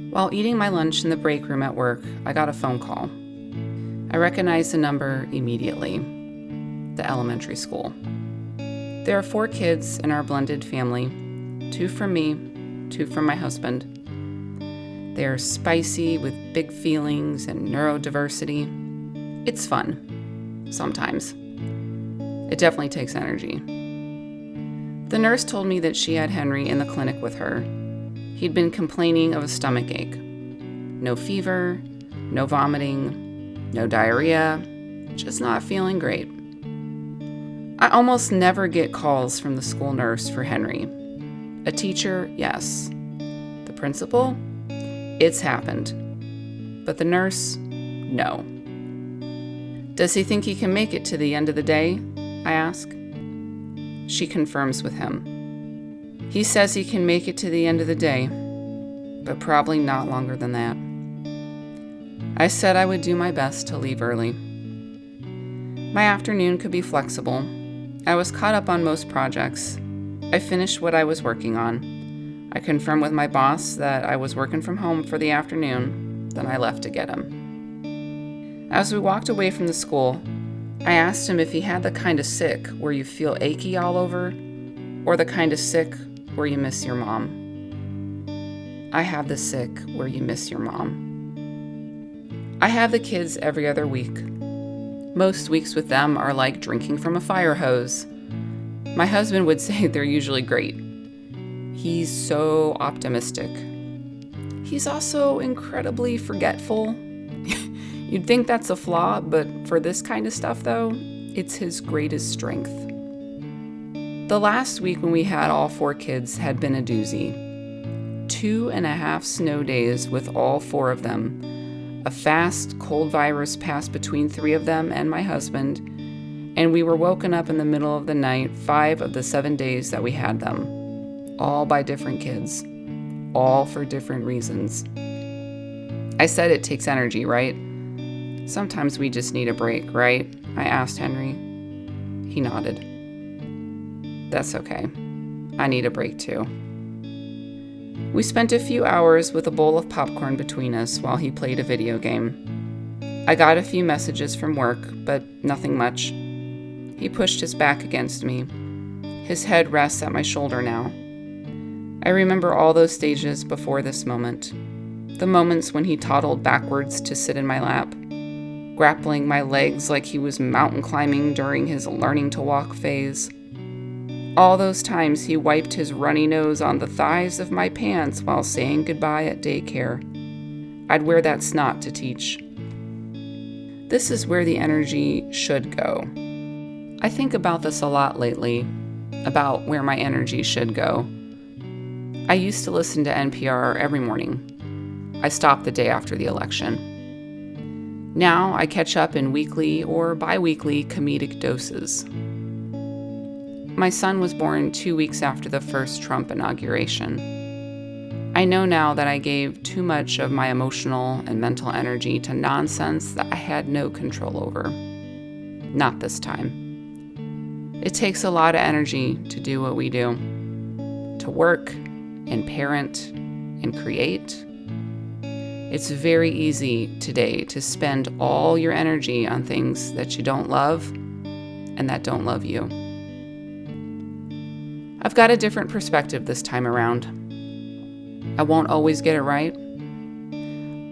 While eating my lunch in the break room at work, I got a phone call. I recognized the number immediately. The elementary school. There are 4 kids in our blended family, 2 from me, 2 from my husband. They are spicy with big feelings and neurodiversity. It's fun, sometimes. It definitely takes energy. The nurse told me that she had Henry in the clinic with her. He'd been complaining of a stomachache. No fever, no vomiting, no diarrhea, just not feeling great. I almost never get calls from the school nurse for Henry. A teacher, yes. The principal? It's happened. But the nurse? No. Does he think he can make it to the end of the day? I ask. She confirms with him. He says he can make it to the end of the day, but probably not longer than that. I said I would do my best to leave early. My afternoon could be flexible. I was caught up on most projects. I finished what I was working on. I confirmed with my boss that I was working from home for the afternoon, then I left to get him. As we walked away from the school, I asked him if he had the kind of sick where you feel achy all over, or the kind of sick where you miss your mom. I have the sick where you miss your mom. I have the kids every other week. Most weeks with them are like drinking from a fire hose. My husband would say they're usually great. He's so optimistic. He's also incredibly forgetful. You'd think that's a flaw, but for this kind of stuff, though, it's his greatest strength. The last week when we had all 4 kids had been a doozy. 2.5 snow days with all 4 of them. A fast, cold virus passed between 3 of them and my husband, and we were woken up in the middle of the night 5 of the 7 days that we had them. All by different kids. All for different reasons. I said it takes energy, right? Sometimes we just need a break, right? I asked Henry. He nodded. That's okay. I need a break too. We spent a few hours with a bowl of popcorn between us while he played a video game. I got a few messages from work, but nothing much. He pushed his back against me. His head rests at my shoulder now. I remember all those stages before this moment. The moments when he toddled backwards to sit in my lap, grappling my legs like he was mountain climbing during his learning to walk phase. All those times he wiped his runny nose on the thighs of my pants while saying goodbye at daycare. I'd wear that snot to teach. This is where the energy should go. I think about this a lot lately, about where my energy should go. I used to listen to NPR every morning. I stopped the day after the election. Now I catch up in weekly or bi-weekly comedic doses. My son was born 2 weeks after the first Trump inauguration. I know now that I gave too much of my emotional and mental energy to nonsense that I had no control over. Not this time. It takes a lot of energy to do what we do. To work and parent and create. It's very easy today to spend all your energy on things that you don't love and that don't love you. I've got a different perspective this time around. I won't always get it right,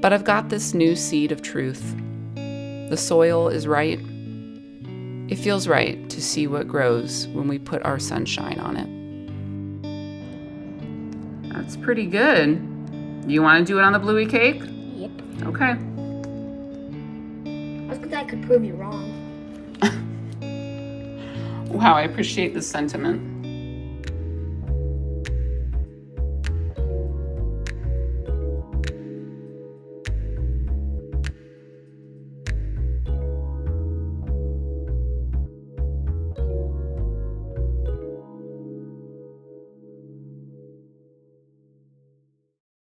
but I've got this new seed of truth. The soil is right. It feels right to see what grows when we put our sunshine on it. That's pretty good. You want to do it on the bluey cake? Yep. Okay. That's because I could prove you wrong. Wow, I appreciate the sentiment.